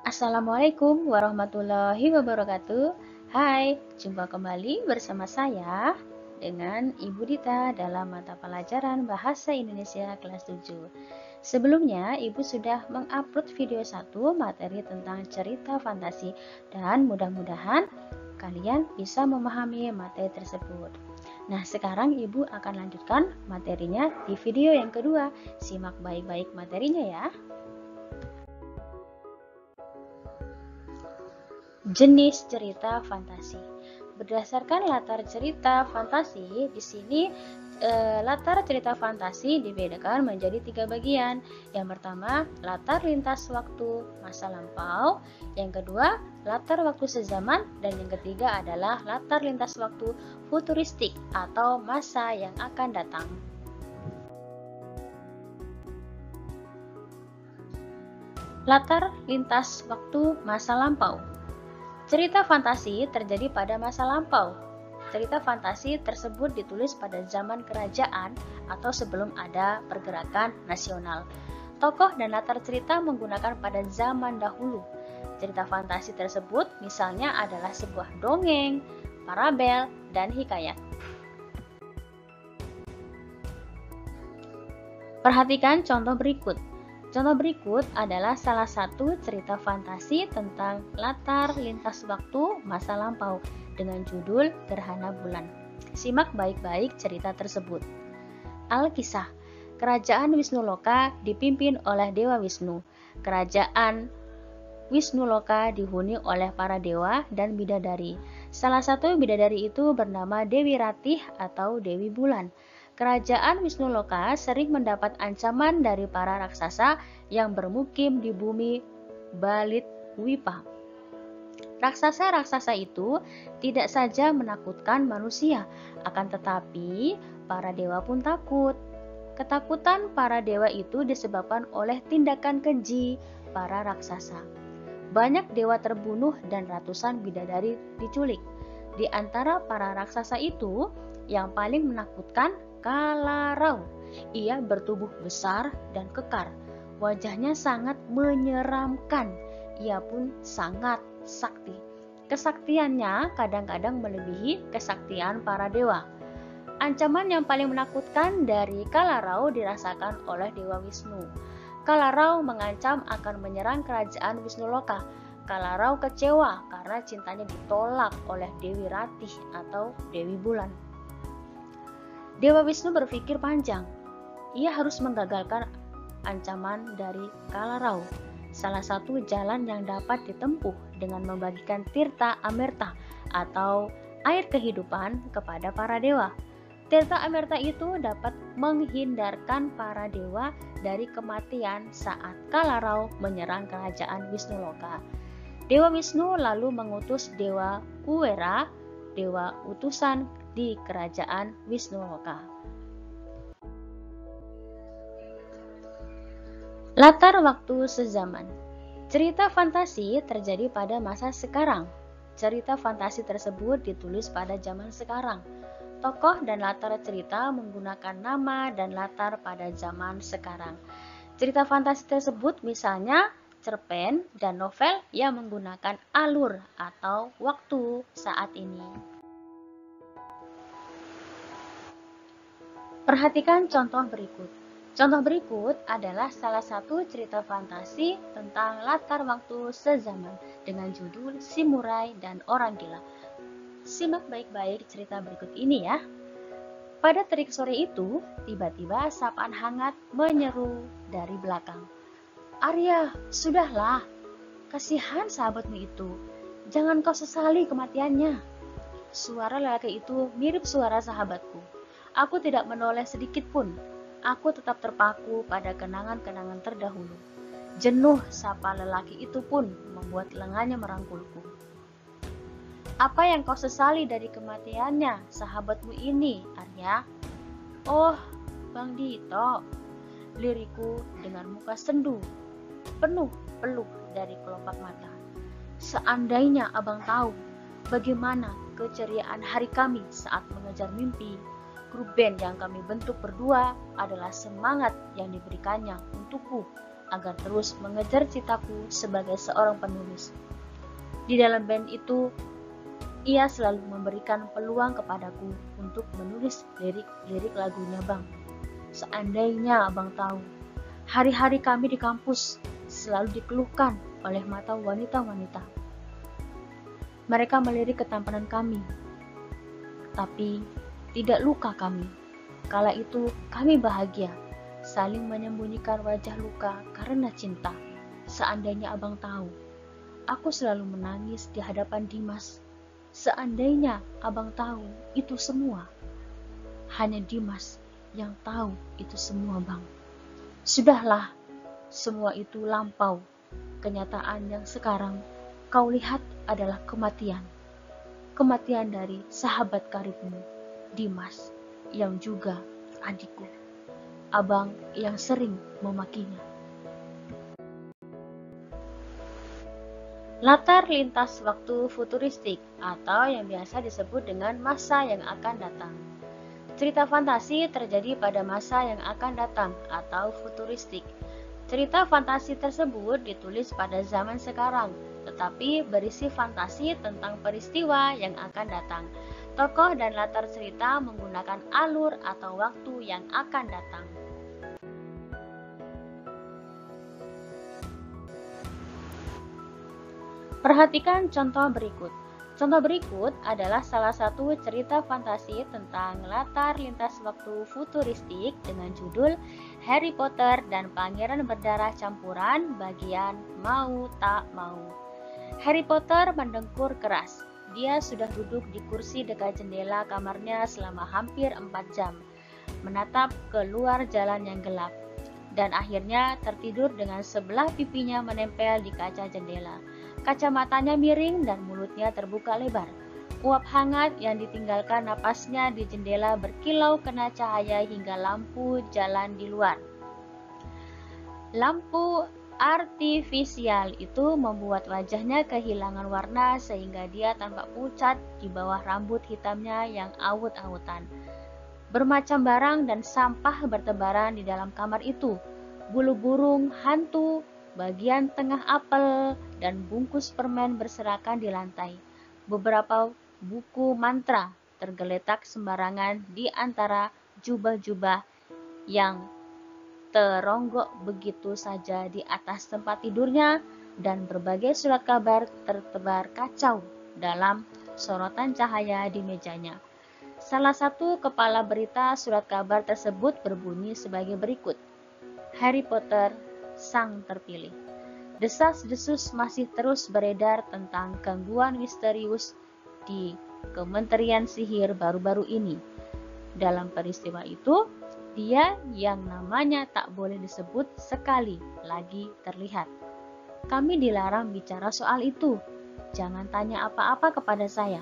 Assalamualaikum warahmatullahi wabarakatuh. Hai, jumpa kembali bersama saya dengan Ibu Dita dalam mata pelajaran Bahasa Indonesia kelas 7. Sebelumnya, Ibu sudah mengupload video 1 materi tentang cerita fantasi dan mudah-mudahan kalian bisa memahami materi tersebut. Nah, sekarang Ibu akan lanjutkan materinya di video yang kedua. Simak baik-baik materinya ya. Jenis cerita fantasi. Berdasarkan latar cerita fantasi, di sini latar cerita fantasi dibedakan menjadi 3 bagian. Yang pertama, latar lintas waktu masa lampau. Yang kedua, latar waktu sezaman. Dan yang ketiga adalah latar lintas waktu futuristik atau masa yang akan datang. Latar lintas waktu masa lampau. Cerita fantasi terjadi pada masa lampau. Cerita fantasi tersebut ditulis pada zaman kerajaan atau sebelum ada pergerakan nasional. Tokoh dan latar cerita menggunakan pada zaman dahulu. Cerita fantasi tersebut misalnya adalah sebuah dongeng, parabel, dan hikayat. Perhatikan contoh berikut. Contoh berikut adalah salah satu cerita fantasi tentang latar lintas waktu masa lampau dengan judul Gerhana Bulan. Simak baik-baik cerita tersebut. Alkisah, Kerajaan Wisnuloka dipimpin oleh Dewa Wisnu. Kerajaan Wisnuloka dihuni oleh para dewa dan bidadari. Salah satu bidadari itu bernama Dewi Ratih atau Dewi Bulan. Kerajaan Wisnuloka sering mendapat ancaman dari para raksasa yang bermukim di bumi Balitwipa. Raksasa-raksasa itu tidak saja menakutkan manusia, akan tetapi para dewa pun takut. Ketakutan para dewa itu disebabkan oleh tindakan keji para raksasa. Banyak dewa terbunuh dan ratusan bidadari diculik. Di antara para raksasa itu, yang paling menakutkan Kalarau. Ia bertubuh besar dan kekar. Wajahnya sangat menyeramkan. Ia pun sangat sakti. Kesaktiannya kadang-kadang melebihi kesaktian para dewa. Ancaman yang paling menakutkan dari Kalarau dirasakan oleh Dewa Wisnu. Kalarau mengancam akan menyerang kerajaan Wisnuloka. Kalarau kecewa karena cintanya ditolak oleh Dewi Ratih atau Dewi Bulan. Dewa Wisnu berpikir panjang. Ia harus menggagalkan ancaman dari Kalarau. Salah satu jalan yang dapat ditempuh dengan membagikan tirta amerta atau air kehidupan kepada para dewa. Tirta amerta itu dapat menghindarkan para dewa dari kematian saat Kalarau menyerang kerajaan Wisnuloka. Dewa Wisnu lalu mengutus Dewa Kuwera, dewa utusan di kerajaan Wisnuloka. Latar waktu sezaman. Cerita fantasi terjadi pada masa sekarang. Cerita fantasi tersebut ditulis pada zaman sekarang. Tokoh dan latar cerita menggunakan nama dan latar pada zaman sekarang. Cerita fantasi tersebut misalnya cerpen dan novel yang menggunakan alur atau waktu saat ini. Perhatikan contoh berikut. Contoh berikut adalah salah satu cerita fantasi tentang latar waktu sezaman dengan judul Si Murai dan Orang Gila. Simak baik-baik cerita berikut ini ya. Pada terik sore itu, tiba-tiba sapaan hangat menyeru dari belakang. Arya, sudahlah. Kasihan sahabatmu itu. Jangan kau sesali kematiannya. Suara lelaki itu mirip suara sahabatku. Aku tidak menoleh sedikit pun. Aku tetap terpaku pada kenangan-kenangan terdahulu. Jenuh sapa lelaki itu pun membuat lengannya merangkulku. Apa yang kau sesali dari kematiannya sahabatmu ini, Arya? Oh, Bang Dito, liriku dengan muka sendu, penuh peluk dari kelopak mata. Seandainya abang tahu bagaimana keceriaan hari kami saat mengejar mimpi, grup band yang kami bentuk berdua adalah semangat yang diberikannya untukku agar terus mengejar citaku sebagai seorang penulis. Di dalam band itu, ia selalu memberikan peluang kepadaku untuk menulis lirik-lirik lagunya, Bang. Seandainya Abang tahu, hari-hari kami di kampus selalu dikeluhkan oleh mata wanita-wanita. Mereka melirik ketampanan kami, tapi tidak luka kami. Kala itu kami bahagia, saling menyembunyikan wajah luka karena cinta. Seandainya Abang tahu, aku selalu menangis di hadapan Dimas. Seandainya Abang tahu itu semua. Hanya Dimas yang tahu itu semua, Bang. Sudahlah, semua itu lampau. Kenyataan yang sekarang kau lihat adalah kematian. Kematian dari sahabat karibmu, Dimas, yang juga adikku. Abang yang sering memakinya. Latar lintas waktu futuristik atau yang biasa disebut dengan masa yang akan datang. Cerita fantasi terjadi pada masa yang akan datang atau futuristik. Cerita fantasi tersebut ditulis pada zaman sekarang, tetapi berisi fantasi tentang peristiwa yang akan datang. Tokoh dan latar cerita menggunakan alur atau waktu yang akan datang. Perhatikan contoh berikut. Contoh berikut adalah salah satu cerita fantasi tentang latar lintas waktu futuristik dengan judul Harry Potter dan Pangeran Berdarah Campuran bagian Mau Tak Mau. Harry Potter mendengkur keras. Dia sudah duduk di kursi dekat jendela kamarnya selama hampir 4 jam, menatap keluar jalan yang gelap, dan akhirnya tertidur dengan sebelah pipinya menempel di kaca jendela. Kacamatanya miring dan mulutnya terbuka lebar. Uap hangat yang ditinggalkan napasnya di jendela berkilau kena cahaya hingga lampu jalan di luar. Lampu artifisial itu membuat wajahnya kehilangan warna sehingga dia tampak pucat di bawah rambut hitamnya yang awut-awutan. Bermacam barang dan sampah bertebaran di dalam kamar itu. Bulu burung, hantu, bagian tengah apel, dan bungkus permen berserakan di lantai. Beberapa buku mantra tergeletak sembarangan di antara jubah-jubah yang teronggok begitu saja di atas tempat tidurnya, dan berbagai surat kabar tertebar kacau dalam sorotan cahaya di mejanya. Salah satu kepala berita surat kabar tersebut berbunyi sebagai berikut. Harry Potter, Sang Terpilih. Desas-desus masih terus beredar tentang gangguan misterius di Kementerian Sihir baru-baru ini. Dalam peristiwa itu, dia yang namanya tak boleh disebut sekali lagi terlihat. Kami dilarang bicara soal itu. Jangan tanya apa-apa kepada saya,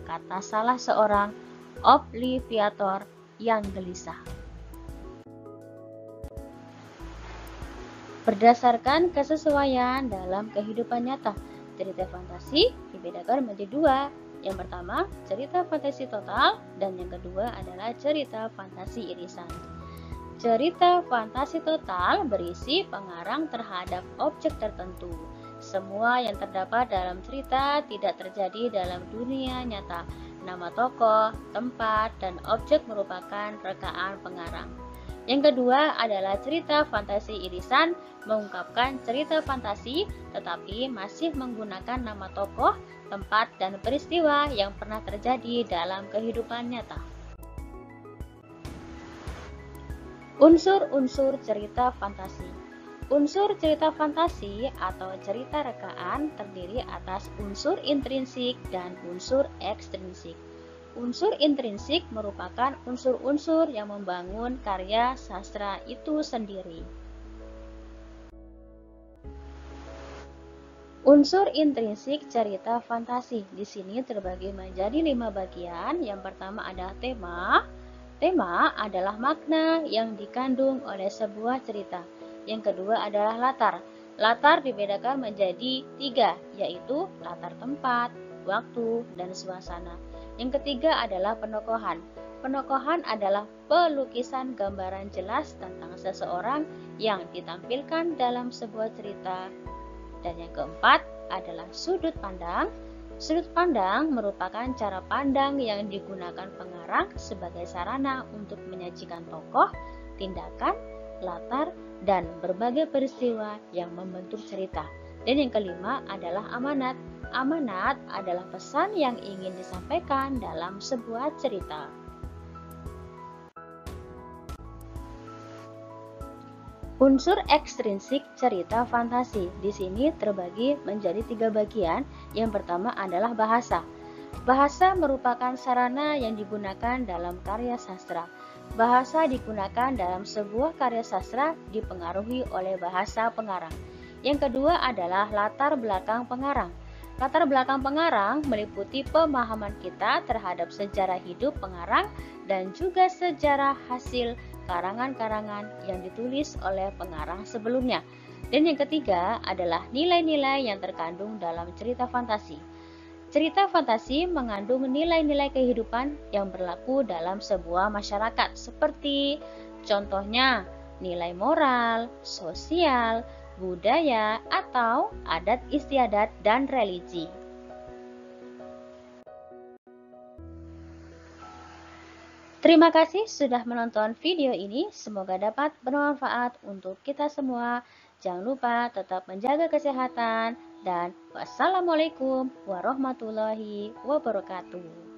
kata salah seorang obliviator yang gelisah. Berdasarkan kesesuaian dalam kehidupan nyata, cerita fantasi dibedakan menjadi 2. Yang pertama, cerita fantasi total, dan yang kedua adalah cerita fantasi irisan. Cerita fantasi total berisi pengarang terhadap objek tertentu. Semua yang terdapat dalam cerita tidak terjadi dalam dunia nyata. Nama tokoh, tempat, dan objek merupakan rekaan pengarang. Yang kedua adalah cerita fantasi irisan, mengungkapkan cerita fantasi tetapi masih menggunakan nama tokoh, tempat, dan peristiwa yang pernah terjadi dalam kehidupan nyata. Unsur-unsur cerita fantasi. Unsur cerita fantasi atau cerita rekaan terdiri atas unsur intrinsik dan unsur ekstrinsik. Unsur intrinsik merupakan unsur-unsur yang membangun karya sastra itu sendiri. Unsur intrinsik cerita fantasi di sini terbagi menjadi 5 bagian. Yang pertama ada tema. Tema adalah makna yang dikandung oleh sebuah cerita. Yang kedua adalah latar. Latar dibedakan menjadi 3, yaitu latar tempat, waktu, dan suasana. Yang ketiga adalah penokohan. Penokohan adalah pelukisan gambaran jelas tentang seseorang yang ditampilkan dalam sebuah cerita. Dan yang keempat adalah sudut pandang. Sudut pandang merupakan cara pandang yang digunakan pengarang sebagai sarana untuk menyajikan tokoh, tindakan, latar, dan berbagai peristiwa yang membentuk cerita. Dan yang kelima adalah amanat. Amanat adalah pesan yang ingin disampaikan dalam sebuah cerita. Unsur ekstrinsik cerita fantasi di sini terbagi menjadi 3 bagian. Yang pertama adalah bahasa. Bahasa merupakan sarana yang digunakan dalam karya sastra. Bahasa digunakan dalam sebuah karya sastra dipengaruhi oleh bahasa pengarang. Yang kedua adalah latar belakang pengarang. Latar belakang pengarang meliputi pemahaman kita terhadap sejarah hidup pengarang dan juga sejarah hasil karangan-karangan yang ditulis oleh pengarang sebelumnya. Dan yang ketiga adalah nilai-nilai yang terkandung dalam cerita fantasi. Cerita fantasi mengandung nilai-nilai kehidupan yang berlaku dalam sebuah masyarakat, seperti contohnya nilai moral, sosial, budaya, atau adat istiadat dan religi. Terima kasih sudah menonton video ini. Semoga dapat bermanfaat untuk kita semua. Jangan lupa tetap menjaga kesehatan dan wassalamualaikum warahmatullahi wabarakatuh.